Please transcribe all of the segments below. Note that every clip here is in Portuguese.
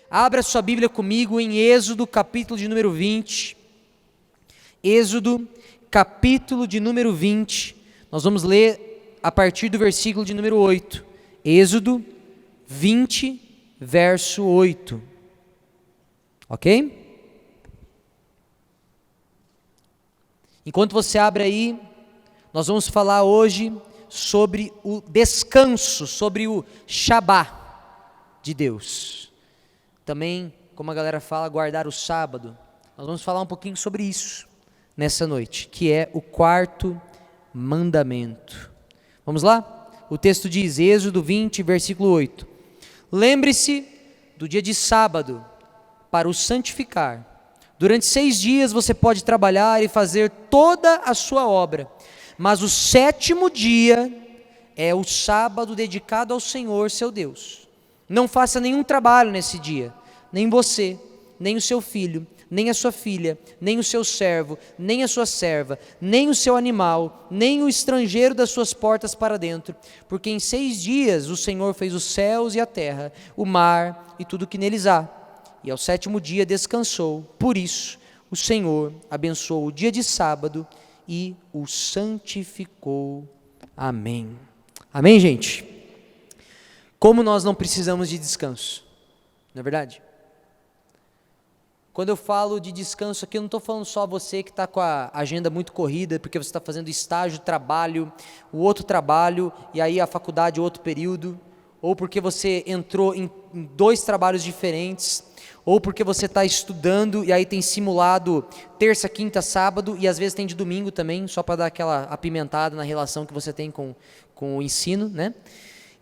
Abra sua Bíblia comigo em Êxodo, capítulo de número 20. Êxodo, capítulo de número 20. Nós vamos ler a partir do versículo de número 8. Êxodo 20, verso 8. Ok? Enquanto você abre aí, nós vamos falar hoje sobre o descanso, sobre o Shabá de Deus. Também, como a galera fala, guardar o sábado. Nós vamos falar um pouquinho sobre isso nessa noite, que é o quarto mandamento. Vamos lá? O texto diz, Êxodo 20, versículo 8. Lembre-se do dia de sábado para o santificar. Durante 6 dias você pode trabalhar e fazer toda a sua obra, mas o 7º dia é o sábado dedicado ao Senhor, seu Deus. Não faça nenhum trabalho nesse dia, nem você, nem o seu filho, nem a sua filha, nem o seu servo, nem a sua serva, nem o seu animal, nem o estrangeiro das suas portas para dentro, porque em 6 dias o Senhor fez os céus e a terra, o mar e tudo que neles há, e ao 7º dia descansou. Por isso o Senhor abençoou o dia de sábado e o santificou. Amém. Amém, gente? Como nós não precisamos de descanso, não é verdade? Quando eu falo de descanso aqui, eu não estou falando só a você que está com a agenda muito corrida, porque você está fazendo estágio, trabalho, o outro trabalho, e aí a faculdade, outro período, ou porque você entrou em 2 trabalhos diferentes, ou porque você está estudando e aí tem simulado terça, quinta, sábado, e às vezes tem de domingo também, só para dar aquela apimentada na relação que você tem com o ensino, né?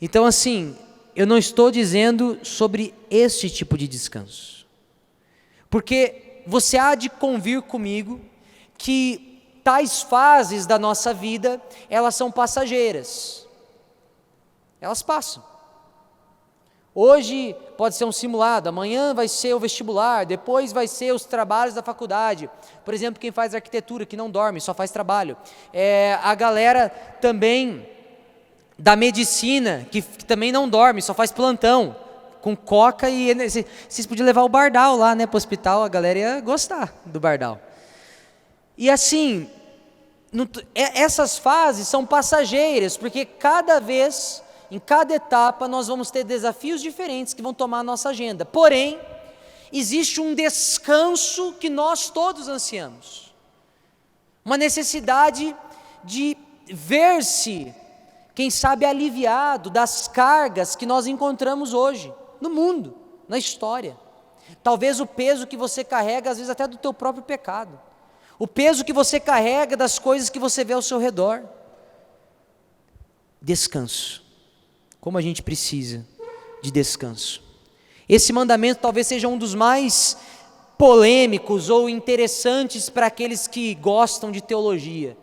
Então assim, eu não estou dizendo sobre este tipo de descanso, porque você há de convir comigo que tais fases da nossa vida, elas são passageiras, elas passam. Hoje pode ser um simulado, amanhã vai ser o vestibular, depois vai ser os trabalhos da faculdade. Por exemplo, quem faz arquitetura, que não dorme, só faz trabalho. A galera também da medicina, que também não dorme, só faz plantão, com coca e... Vocês podiam levar o Bardal lá, né, para o hospital, a galera ia gostar do Bardal. E assim, essas fases são passageiras, porque cada vez... Em cada etapa nós vamos ter desafios diferentes que vão tomar a nossa agenda. Porém, existe um descanso que nós todos ansiamos. Uma necessidade de ver-se, quem sabe, aliviado das cargas que nós encontramos hoje, no mundo, na história. Talvez o peso que você carrega, às vezes até do teu próprio pecado. O peso que você carrega das coisas que você vê ao seu redor. Descanso. Como a gente precisa de descanso. Esse mandamento talvez seja um dos mais polêmicos ou interessantes para aqueles que gostam de teologia.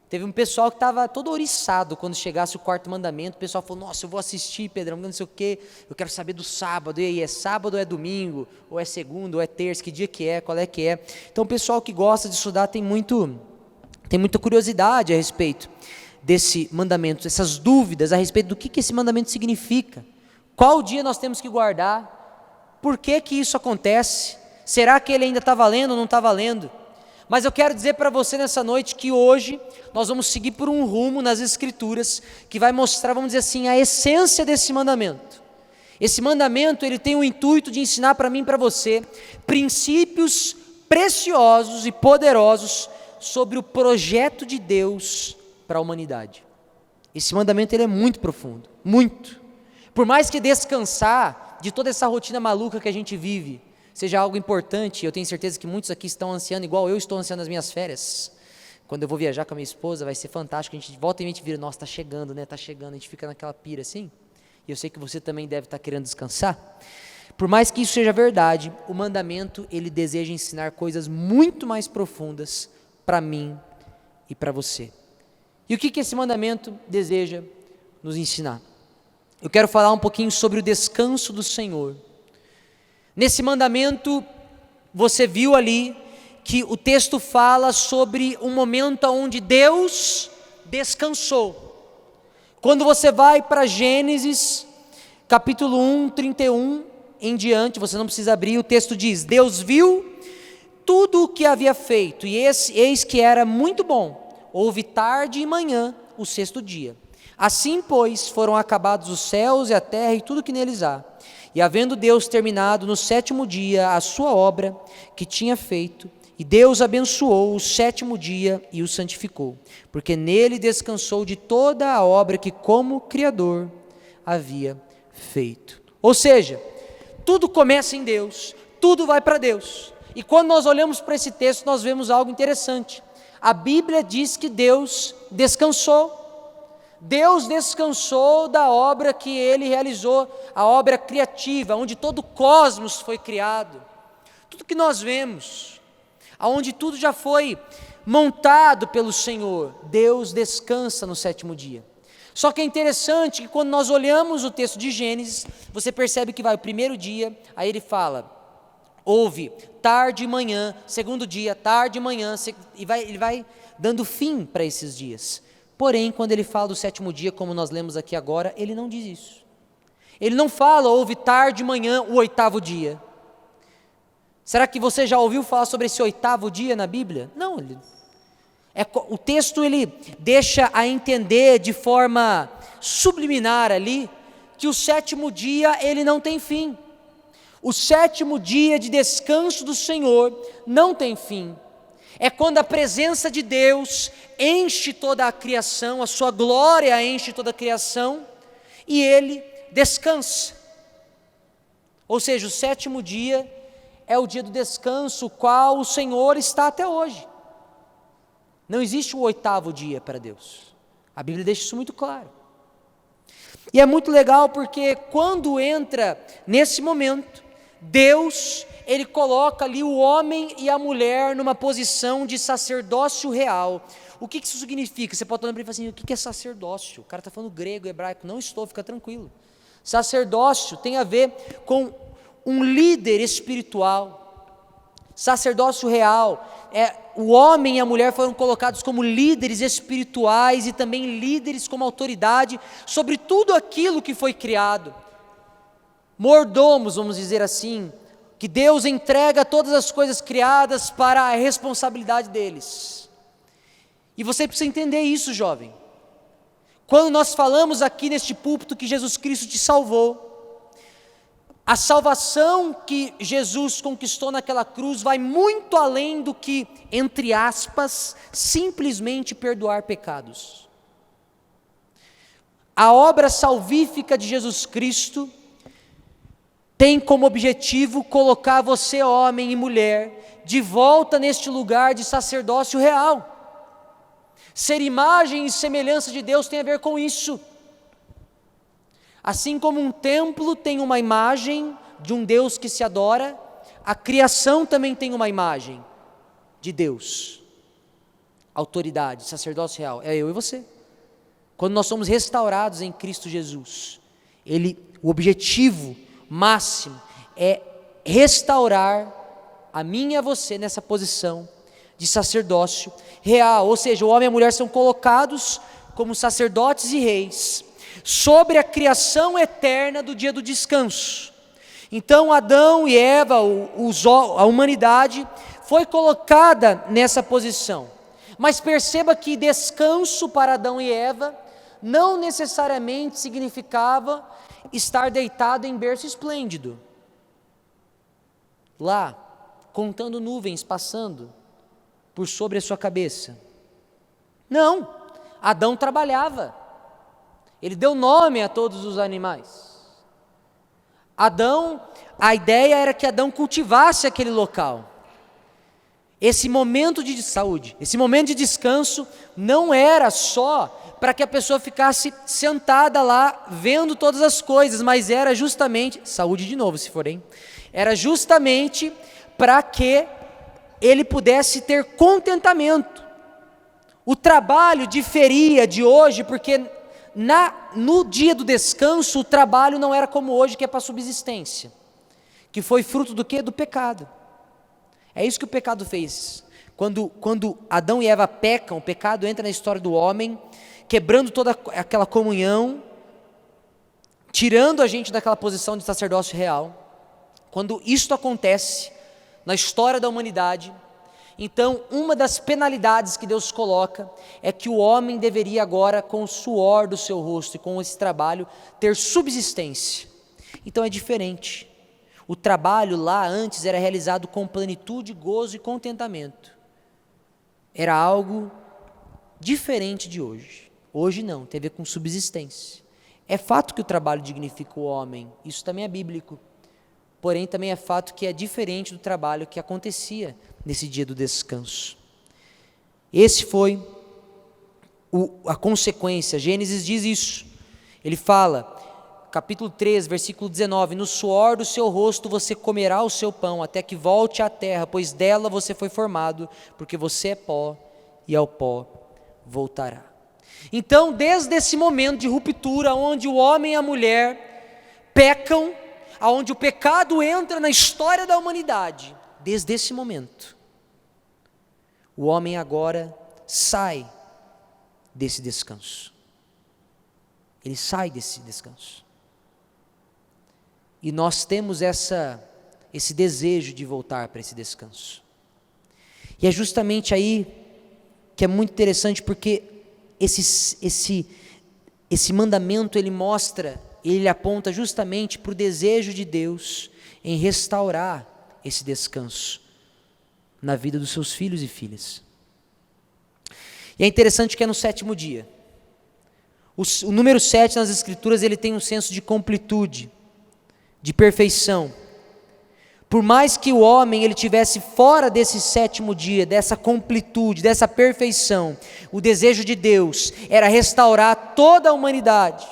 Teve um pessoal que estava todo ouriçado quando chegasse o 4º mandamento. O pessoal falou, nossa, eu vou assistir, Pedrão, não sei o quê, eu quero saber do sábado. E aí, é sábado ou é domingo? Ou é segunda, ou é terça? Que dia que é? Qual é que é? Então o pessoal que gosta de estudar tem muita curiosidade a respeito desse mandamento, essas dúvidas a respeito do que esse mandamento significa, qual dia nós temos que guardar, por que isso acontece, será que ele ainda está valendo ou não está valendo? Mas eu quero dizer para você nessa noite que hoje nós vamos seguir por um rumo nas Escrituras que vai mostrar, vamos dizer assim, a essência desse mandamento. Esse mandamento ele tem o intuito de ensinar para mim e para você princípios preciosos e poderosos sobre o projeto de Deus para a humanidade. Esse mandamento ele é muito profundo, muito. Por mais que descansar de toda essa rotina maluca que a gente vive seja algo importante, eu tenho certeza que muitos aqui estão ansiando, igual eu estou ansiando as minhas férias. Quando eu vou viajar com a minha esposa, vai ser fantástico, a gente volta e a gente vira, nossa, está chegando, né? Está chegando, a gente fica naquela pira assim. E eu sei que você também deve estar querendo descansar. Por mais que isso seja verdade, o mandamento ele deseja ensinar coisas muito mais profundas para mim e para você. E o que esse mandamento deseja nos ensinar? Eu quero falar um pouquinho sobre o descanso do Senhor. Nesse mandamento, você viu ali que o texto fala sobre um momento onde Deus descansou. Quando você vai para Gênesis, capítulo 1, 31, em diante, você não precisa abrir, o texto diz: Deus viu tudo o que havia feito, e eis que era muito bom. Houve tarde e manhã, o sexto dia. Assim, pois, foram acabados os céus e a terra e tudo que neles há. E havendo Deus terminado no sétimo dia a sua obra que tinha feito, e Deus abençoou o sétimo dia e o santificou, porque nele descansou de toda a obra que como Criador havia feito. Ou seja, tudo começa em Deus, tudo vai para Deus. E quando nós olhamos para esse texto, nós vemos algo interessante. A Bíblia diz que Deus descansou. Deus descansou da obra que Ele realizou, a obra criativa, onde todo o cosmos foi criado. Tudo que nós vemos, aonde tudo já foi montado pelo Senhor, Deus descansa no sétimo dia. Só que é interessante que quando nós olhamos o texto de Gênesis, você percebe que vai o primeiro dia, aí ele fala, houve tarde e manhã, segundo dia, tarde e manhã, e ele vai dando fim para esses dias. Porém, quando ele fala do sétimo dia, como nós lemos aqui agora, ele não diz isso. Ele não fala, houve tarde e manhã, o oitavo dia. Será que você já ouviu falar sobre esse oitavo dia na Bíblia? Não, o texto ele deixa a entender de forma subliminar ali, que o sétimo dia ele não tem fim. O sétimo dia de descanso do Senhor não tem fim. É quando a presença de Deus enche toda a criação, a sua glória enche toda a criação, e Ele descansa. Ou seja, o sétimo dia é o dia do descanso, o qual o Senhor está até hoje. Não existe o oitavo dia para Deus. A Bíblia deixa isso muito claro. E é muito legal porque quando entra nesse momento, Deus, Ele coloca ali o homem e a mulher numa posição de sacerdócio real. O que isso significa? Você pode olhar para ele e falar assim, o que é sacerdócio? O cara está falando grego, hebraico. Não estou, fica tranquilo. Sacerdócio tem a ver com um líder espiritual. Sacerdócio real, o homem e a mulher foram colocados como líderes espirituais e também líderes como autoridade sobre tudo aquilo que foi criado. Mordomos, vamos dizer assim, que Deus entrega todas as coisas criadas para a responsabilidade deles. E você precisa entender isso, jovem. Quando nós falamos aqui neste púlpito que Jesus Cristo te salvou, a salvação que Jesus conquistou naquela cruz vai muito além do que, entre aspas, simplesmente perdoar pecados. A obra salvífica de Jesus Cristo tem como objetivo colocar você, homem e mulher, de volta neste lugar de sacerdócio real. Ser imagem e semelhança de Deus tem a ver com isso. Assim como um templo tem uma imagem de um Deus que se adora, a criação também tem uma imagem de Deus. Autoridade, sacerdócio real, é eu e você. Quando nós somos restaurados em Cristo Jesus, o objetivo máximo é restaurar a mim e a você nessa posição de sacerdócio real, ou seja, o homem e a mulher são colocados como sacerdotes e reis sobre a criação eterna do dia do descanso. Então Adão e Eva, a humanidade foi colocada nessa posição, mas perceba que descanso para Adão e Eva não necessariamente significava estar deitado em berço esplêndido, lá, contando nuvens passando por sobre a sua cabeça. Não, Adão trabalhava, ele deu nome a todos os animais. A ideia era que Adão cultivasse aquele local. Esse momento de saúde, esse momento de descanso não era só para que a pessoa ficasse sentada lá vendo todas as coisas, mas era justamente, saúde de novo se for, hein? Era justamente para que ele pudesse ter contentamento. O trabalho diferia de hoje, porque no dia do descanso o trabalho não era como hoje, que é para subsistência, que foi fruto do quê? Do pecado. É isso que o pecado fez. Quando Adão e Eva pecam, o pecado entra na história do homem, quebrando toda aquela comunhão, tirando a gente daquela posição de sacerdócio real. Quando isto acontece na história da humanidade, então uma das penalidades que Deus coloca é que o homem deveria agora, com o suor do seu rosto e com esse trabalho, ter subsistência. Então é diferente. O trabalho lá antes era realizado com plenitude, gozo e contentamento. Era algo diferente de hoje. Hoje não, tem a ver com subsistência. É fato que o trabalho dignifica o homem, isso também é bíblico. Porém, também é fato que é diferente do trabalho que acontecia nesse dia do descanso. Esse foi a consequência. Gênesis diz isso. Ele fala, capítulo 3, versículo 19: no suor do seu rosto você comerá o seu pão, até que volte à terra, pois dela você foi formado, porque você é pó, e ao pó voltará. Então, desde esse momento de ruptura, onde o homem e a mulher pecam, onde o pecado entra na história da humanidade, desde esse momento, o homem agora sai desse descanso. Ele sai desse descanso. E nós temos esse desejo de voltar para esse descanso. E é justamente aí que é muito interessante, porque esse mandamento ele mostra, ele aponta justamente para o desejo de Deus em restaurar esse descanso na vida dos seus filhos e filhas. E é interessante que é no 7º dia. O número 7 nas Escrituras ele tem um senso de completude, de perfeição. Por mais que o homem ele tivesse fora desse 7º dia, dessa completude, dessa perfeição, o desejo de Deus era restaurar toda a humanidade,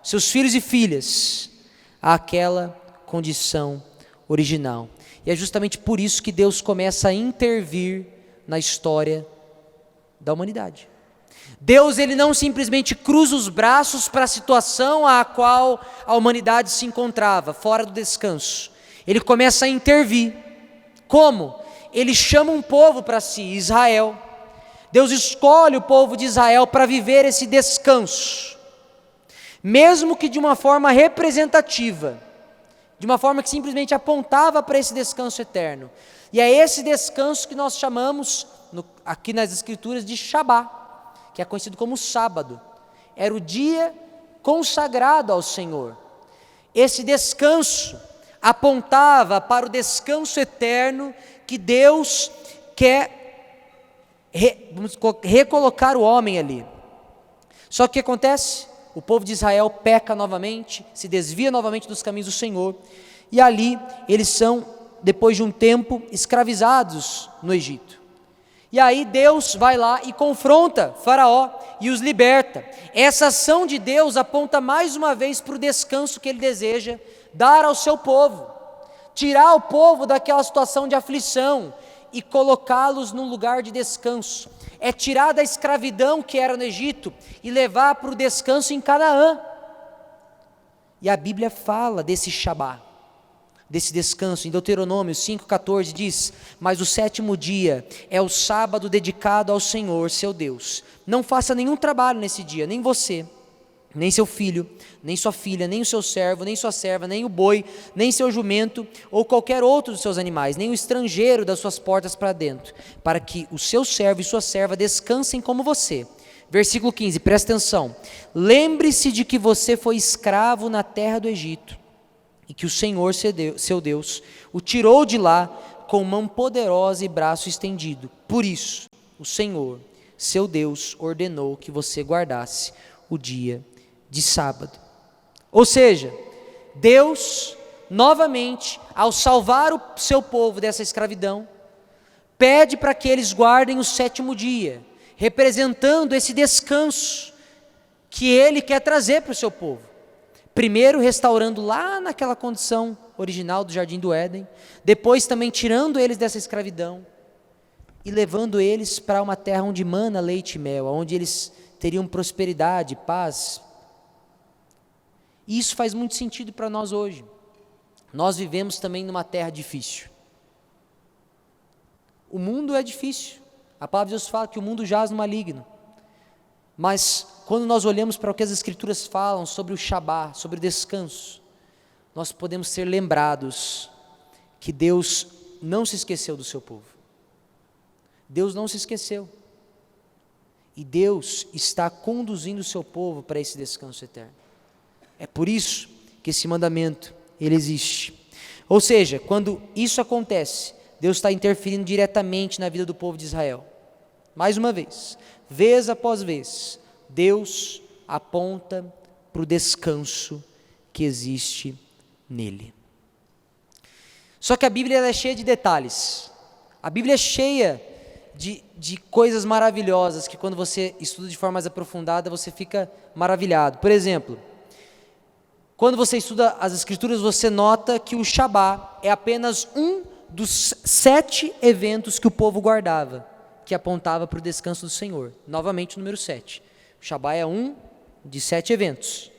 seus filhos e filhas, àquela condição original. E é justamente por isso que Deus começa a intervir na história da humanidade. Deus ele não simplesmente cruza os braços para a situação a qual a humanidade se encontrava, fora do descanso. Ele começa a intervir. Como? Ele chama um povo para si, Israel. Deus escolhe o povo de Israel para viver esse descanso, mesmo que de uma forma representativa, de uma forma que simplesmente apontava para esse descanso eterno. E é esse descanso que nós chamamos, aqui nas Escrituras, de Shabá, que é conhecido como sábado. Era o dia consagrado ao Senhor. Esse descanso apontava para o descanso eterno que Deus quer recolocar o homem ali. Só que o que acontece? O povo de Israel peca novamente, se desvia novamente dos caminhos do Senhor, e ali eles são, depois de um tempo, escravizados no Egito. E aí Deus vai lá e confronta Faraó e os liberta. Essa ação de Deus aponta mais uma vez para o descanso que Ele deseja dar ao seu povo, tirar o povo daquela situação de aflição e colocá-los num lugar de descanso. É tirar da escravidão que era no Egito e levar para o descanso em Canaã. E a Bíblia fala desse Shabá, desse descanso. Em Deuteronômio 5,14 diz: mas o 7º dia é o sábado dedicado ao Senhor, seu Deus. Não faça nenhum trabalho nesse dia, nem você, nem seu filho, nem sua filha, nem o seu servo, nem sua serva, nem o boi, nem seu jumento, ou qualquer outro dos seus animais, nem o estrangeiro das suas portas para dentro, para que o seu servo e sua serva descansem como você. Versículo 15, presta atenção: lembre-se de que você foi escravo na terra do Egito, e que o Senhor, seu Deus, o tirou de lá com mão poderosa e braço estendido. Por isso, o Senhor, seu Deus, ordenou que você guardasse o dia de sábado. Ou seja, Deus, novamente, ao salvar o seu povo dessa escravidão, pede para que eles guardem o 7º dia, representando esse descanso que Ele quer trazer para o seu povo. Primeiro restaurando lá naquela condição original do Jardim do Éden, depois também tirando eles dessa escravidão e levando eles para uma terra onde mana leite e mel, onde eles teriam prosperidade, paz. E isso faz muito sentido para nós hoje. Nós vivemos também numa terra difícil. O mundo é difícil. A palavra de Deus fala que o mundo jaz no maligno. Mas quando nós olhamos para o que as Escrituras falam sobre o Shabá, sobre o descanso, nós podemos ser lembrados que Deus não se esqueceu do seu povo. Deus não se esqueceu. E Deus está conduzindo o seu povo para esse descanso eterno. É por isso que esse mandamento, ele existe. Ou seja, quando isso acontece, Deus está interferindo diretamente na vida do povo de Israel. Mais uma vez após vez, Deus aponta para o descanso que existe nele. Só que a Bíblia ela é cheia de detalhes. A Bíblia é cheia de coisas maravilhosas que quando você estuda de forma mais aprofundada, você fica maravilhado. Por exemplo, quando você estuda as Escrituras, você nota que o Shabá é apenas um dos 7 eventos que o povo guardava, que apontava para o descanso do Senhor. Novamente o número 7. O Shabá é um de 7 eventos.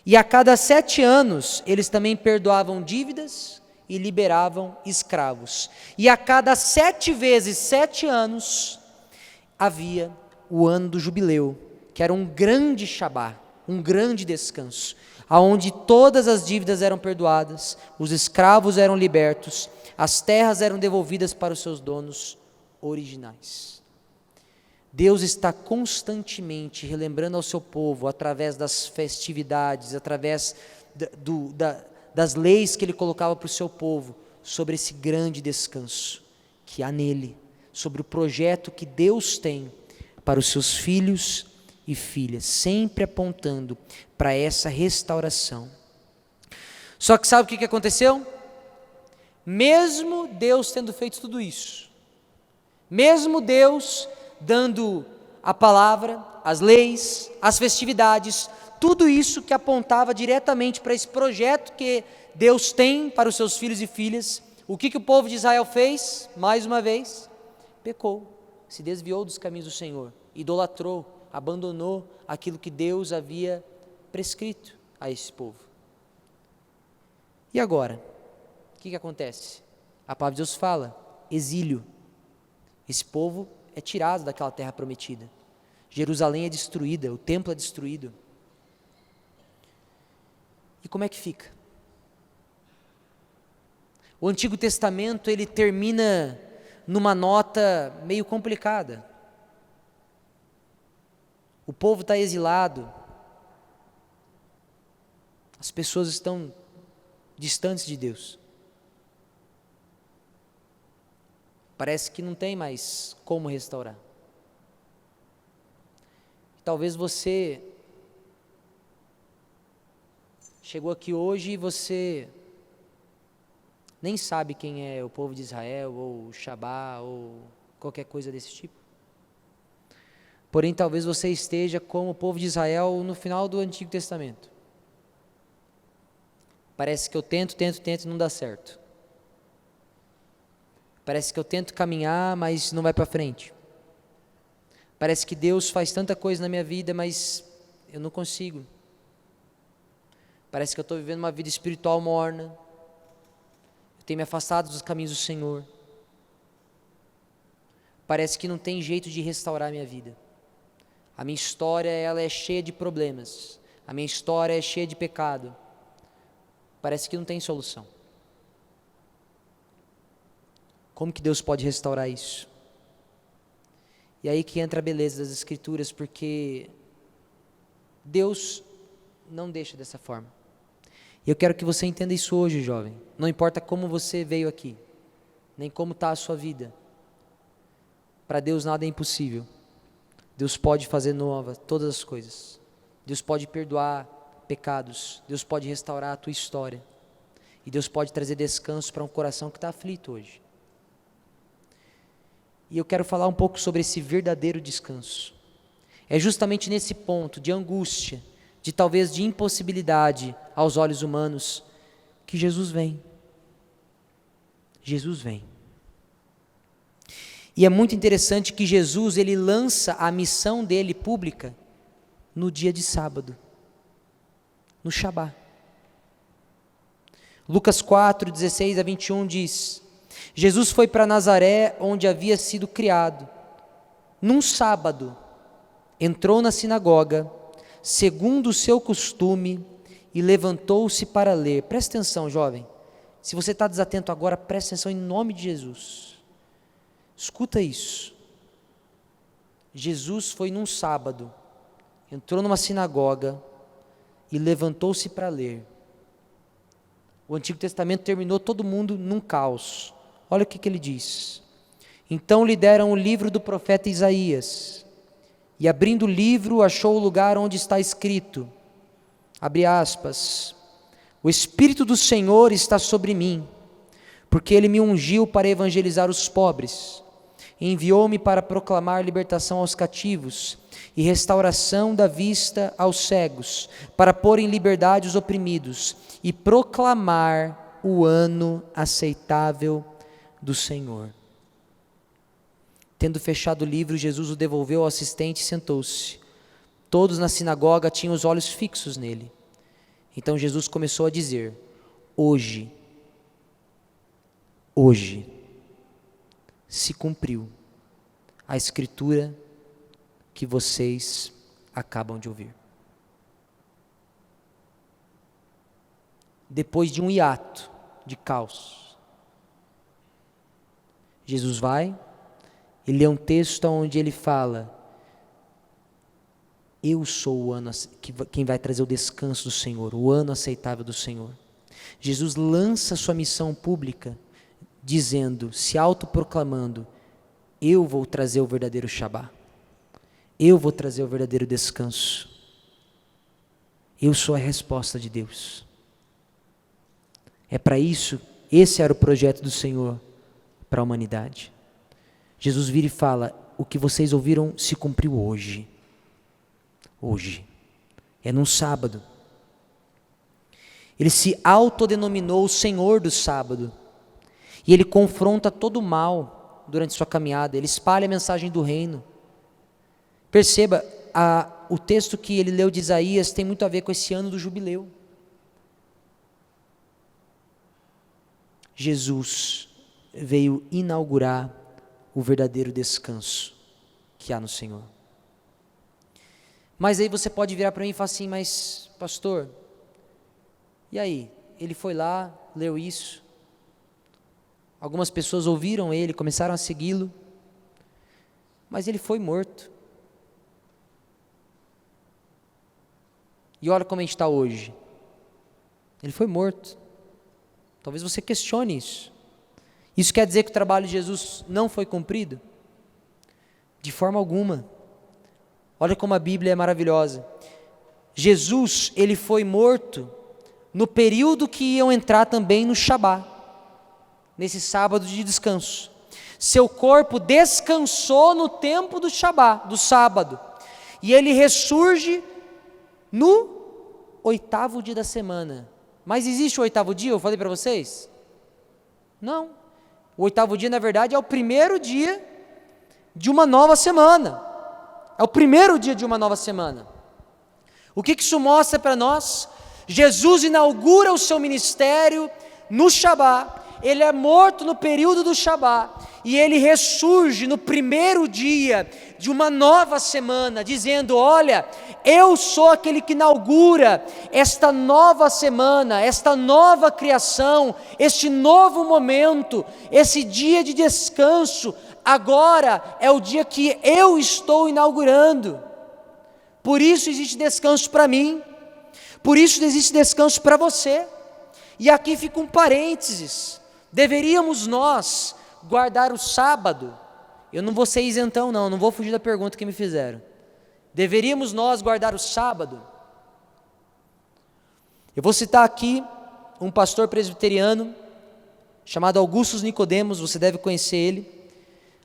E a cada 7 anos, eles também perdoavam dívidas e liberavam escravos. E a cada 7 vezes 7 anos, havia o ano do jubileu, que era um grande Shabá, um grande descanso, aonde todas as dívidas eram perdoadas, os escravos eram libertos, as terras eram devolvidas para os seus donos originais. Deus está constantemente relembrando ao seu povo, através das festividades, através das leis que Ele colocava para o seu povo, sobre esse grande descanso que há nele, sobre o projeto que Deus tem para os seus filhos e filhas, sempre apontando para essa restauração. Só que sabe o que aconteceu? Mesmo Deus tendo feito tudo isso, mesmo Deus dando a palavra, as leis, as festividades, tudo isso que apontava diretamente para esse projeto que Deus tem para os seus filhos e filhas, o que o povo de Israel fez? Mais uma vez, pecou, se desviou dos caminhos do Senhor, idolatrou, abandonou aquilo que Deus havia prescrito a esse povo. E agora? O que acontece? A palavra de Deus fala, exílio. Esse povo é tirado daquela terra prometida. Jerusalém é destruída, o templo é destruído. E como é que fica? O Antigo Testamento, ele termina numa nota meio complicada. O povo está exilado, as pessoas estão distantes de Deus. Parece que não tem mais como restaurar. Talvez você chegou aqui hoje e você nem sabe quem é o povo de Israel, ou o Shabá, ou qualquer coisa desse tipo. Porém, talvez você esteja como o povo de Israel no final do Antigo Testamento. Parece que eu tento e não dá certo. Parece que eu tento caminhar, mas não vai para frente. Parece que Deus faz tanta coisa na minha vida, mas eu não consigo. Parece que eu estou vivendo uma vida espiritual morna. Eu tenho me afastado dos caminhos do Senhor. Parece que não tem jeito de restaurar a minha vida. A minha história, ela é cheia de problemas. A minha história é cheia de pecado. Parece que não tem solução. Como que Deus pode restaurar isso? E aí que entra a beleza das Escrituras, porque Deus não deixa dessa forma. E eu quero que você entenda isso hoje, jovem. Não importa como você veio aqui, nem como está a sua vida. Para Deus nada é impossível. Deus pode fazer nova todas as coisas. Deus pode perdoar pecados. Deus pode restaurar a tua história. E Deus pode trazer descanso para um coração que está aflito hoje. E eu quero falar um pouco sobre esse verdadeiro descanso. É justamente nesse ponto de angústia, de talvez de impossibilidade aos olhos humanos, que Jesus vem. Jesus vem. E é muito interessante que Jesus, ele lança a missão dele pública no dia de sábado, no Shabá. Lucas 4, 16 a 21 diz: Jesus foi para Nazaré, onde havia sido criado. Num sábado, entrou na sinagoga, segundo o seu costume, e levantou-se para ler. Presta atenção, jovem. Se você está desatento agora, preste atenção em nome de Jesus. Escuta isso. Jesus foi num sábado, entrou numa sinagoga e levantou-se para ler. O Antigo Testamento terminou todo mundo num caos. Olha o que ele diz. Então lhe deram o livro do profeta Isaías, e abrindo o livro achou o lugar onde está escrito, abre aspas, o Espírito do Senhor está sobre mim, porque Ele me ungiu para evangelizar os pobres, enviou-me para proclamar libertação aos cativos e restauração da vista aos cegos, para pôr em liberdade os oprimidos e proclamar o ano aceitável do Senhor. Tendo fechado o livro, Jesus o devolveu ao assistente e sentou-se. Todos na sinagoga tinham os olhos fixos nele. Então Jesus começou a dizer: hoje se cumpriu a escritura que vocês acabam de ouvir. Depois de um hiato de caos, Jesus vai, ele lê um texto onde ele fala: eu sou o ano, quem vai trazer o descanso do Senhor, o ano aceitável do Senhor. Jesus lança sua missão pública, dizendo, se autoproclamando: eu vou trazer o verdadeiro Shabá, eu vou trazer o verdadeiro descanso, eu sou a resposta de Deus. É para isso, esse era o projeto do Senhor para a humanidade. Jesus vira e fala: o que vocês ouviram se cumpriu hoje. Hoje. É num sábado. Ele se autodenominou o Senhor do sábado. E ele confronta todo o mal durante sua caminhada. Ele espalha a mensagem do reino. Perceba, o texto que ele leu de Isaías tem muito a ver com esse ano do jubileu. Jesus veio inaugurar o verdadeiro descanso que há no Senhor. Mas aí você pode virar para mim e falar assim: mas pastor, e aí? Ele foi lá, leu isso, algumas pessoas ouviram ele, começaram a segui-lo, mas ele foi morto. E olha como a gente está hoje. Ele foi morto. Talvez você questione isso. Isso quer dizer que o trabalho de Jesus não foi cumprido? De forma alguma. Olha como a Bíblia é maravilhosa. Jesus, ele foi morto no período que iam entrar também no Shabá, nesse sábado de descanso. Seu corpo descansou no tempo do Shabá, do sábado, e ele ressurge no 8º dia da semana. Mas existe o 8º dia, eu falei para vocês? Não. O 8º dia, na verdade, é o primeiro dia de uma nova semana. É o primeiro dia de uma nova semana. O que isso mostra para nós? Jesus inaugura o seu ministério no Shabá. Ele é morto no período do Shabá. E ele ressurge no primeiro dia de uma nova semana, dizendo: olha, eu sou aquele que inaugura esta nova semana, esta nova criação, este novo momento, esse dia de descanso. Agora é o dia que eu estou inaugurando. Por isso existe descanso para mim, por isso existe descanso para você. E aqui fica um parênteses: deveríamos nós guardar o sábado? Eu não vou ser isentão não vou fugir da pergunta que me fizeram. Deveríamos nós guardar o sábado? Eu vou citar aqui um pastor presbiteriano chamado Augustus Nicodemos, você deve conhecer ele.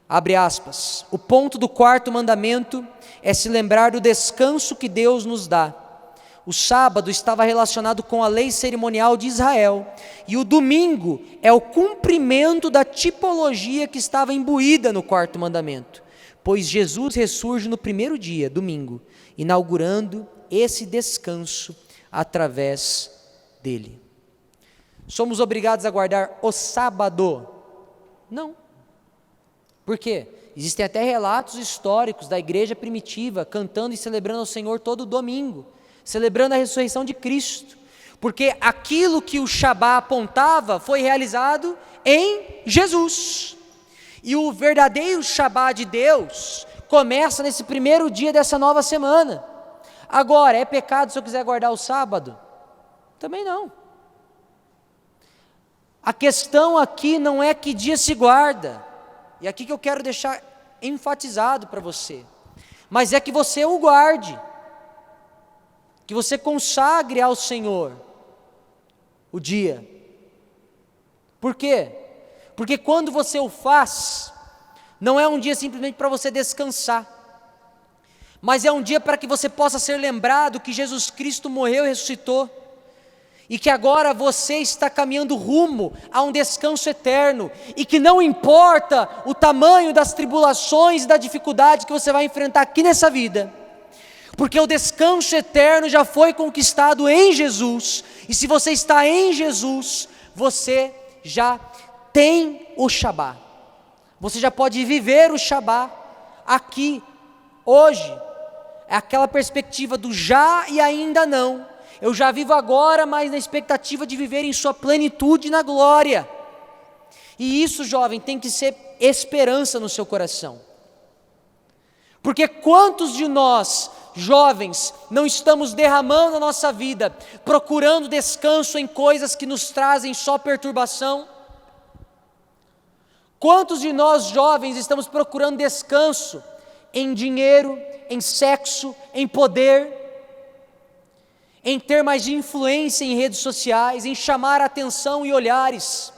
Abre aspas: o ponto do 4º mandamento é se lembrar do descanso que Deus nos dá. O sábado estava relacionado com a lei cerimonial de Israel, e o domingo é o cumprimento da tipologia que estava imbuída no 4º mandamento, pois Jesus ressurge no primeiro dia, domingo, inaugurando esse descanso através dele. Somos obrigados a guardar o sábado? Não. Por quê? Existem até relatos históricos da igreja primitiva cantando e celebrando ao Senhor todo domingo, celebrando a ressurreição de Cristo. porque aquilo que o Shabá apontava foi realizado em Jesus. E o verdadeiro Shabá de Deus começa nesse primeiro dia dessa nova semana. Agora, é pecado se eu quiser guardar o sábado? Também não. A questão aqui não é que dia se guarda, e aqui que eu quero deixar enfatizado para você, mas é que você o guarde, que você consagre ao Senhor o dia. Por quê? Porque quando você o faz, não é um dia simplesmente para você descansar, mas é um dia para que você possa ser lembrado que Jesus Cristo morreu e ressuscitou, e que agora você está caminhando rumo a um descanso eterno, e que não importa o tamanho das tribulações e da dificuldade que você vai enfrentar aqui nessa vida, porque o descanso eterno já foi conquistado em Jesus, e se você está em Jesus, você já tem o Shabá, você já pode viver o Shabá aqui, hoje. É aquela perspectiva do já e ainda não. Eu já vivo agora, mas na expectativa de viver em sua plenitude na glória. E isso, jovem, tem que ser esperança no seu coração. Porque quantos de nós, jovens, não estamos derramando a nossa vida, procurando descanso em coisas que nos trazem só perturbação? Quantos de nós, jovens, estamos procurando descanso em dinheiro, em sexo, em poder, em ter mais influência em redes sociais, em chamar a atenção e olhares?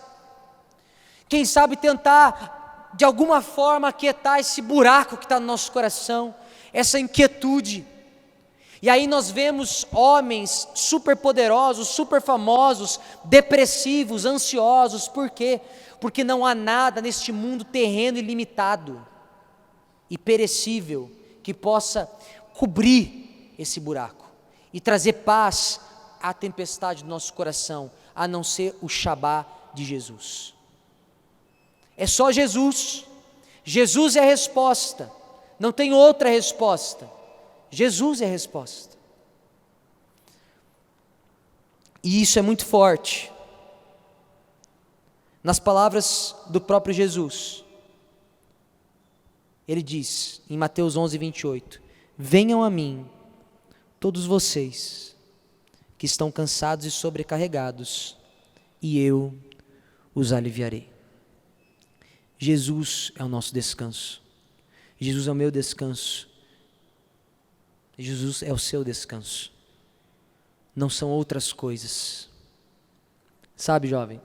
Quem sabe tentar, de alguma forma, aquietar esse buraco que está no nosso coração, essa inquietude. E aí nós vemos homens super poderosos, super famosos, depressivos, ansiosos. Por quê? Porque não há nada neste mundo terreno e limitado e perecível que possa cobrir esse buraco e trazer paz à tempestade do nosso coração, a não ser o Shabá de Jesus. É só Jesus. Jesus é a resposta, não tem outra resposta. Jesus é a resposta. E isso é muito forte. Nas palavras do próprio Jesus, ele diz em Mateus 11:28, venham a mim, todos vocês que estão cansados e sobrecarregados, e eu os aliviarei. Jesus é o nosso descanso. Jesus é o meu descanso. Jesus é o seu descanso. Não são outras coisas. Sabe, jovem,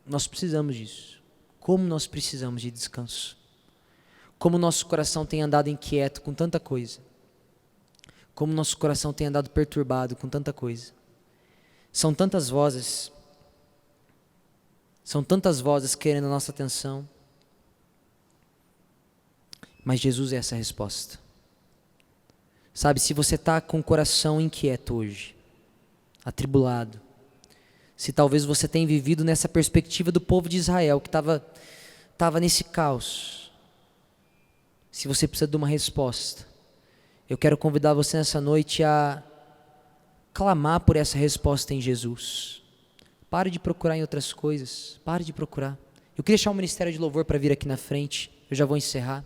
nós precisamos disso. Como nós precisamos de descanso. Como nosso coração tem andado inquieto com tanta coisa. Como nosso coração tem andado perturbado com tanta coisa. São tantas vozes querendo a nossa atenção. Mas Jesus é essa resposta. Sabe, se você está com o coração inquieto hoje, atribulado, se talvez você tenha vivido nessa perspectiva do povo de Israel, que estava nesse caos, se você precisa de uma resposta, eu quero convidar você nessa noite a clamar por essa resposta em Jesus. Pare de procurar em outras coisas, pare de procurar. Eu queria deixar o ministério de louvor para vir aqui na frente, eu já vou encerrar.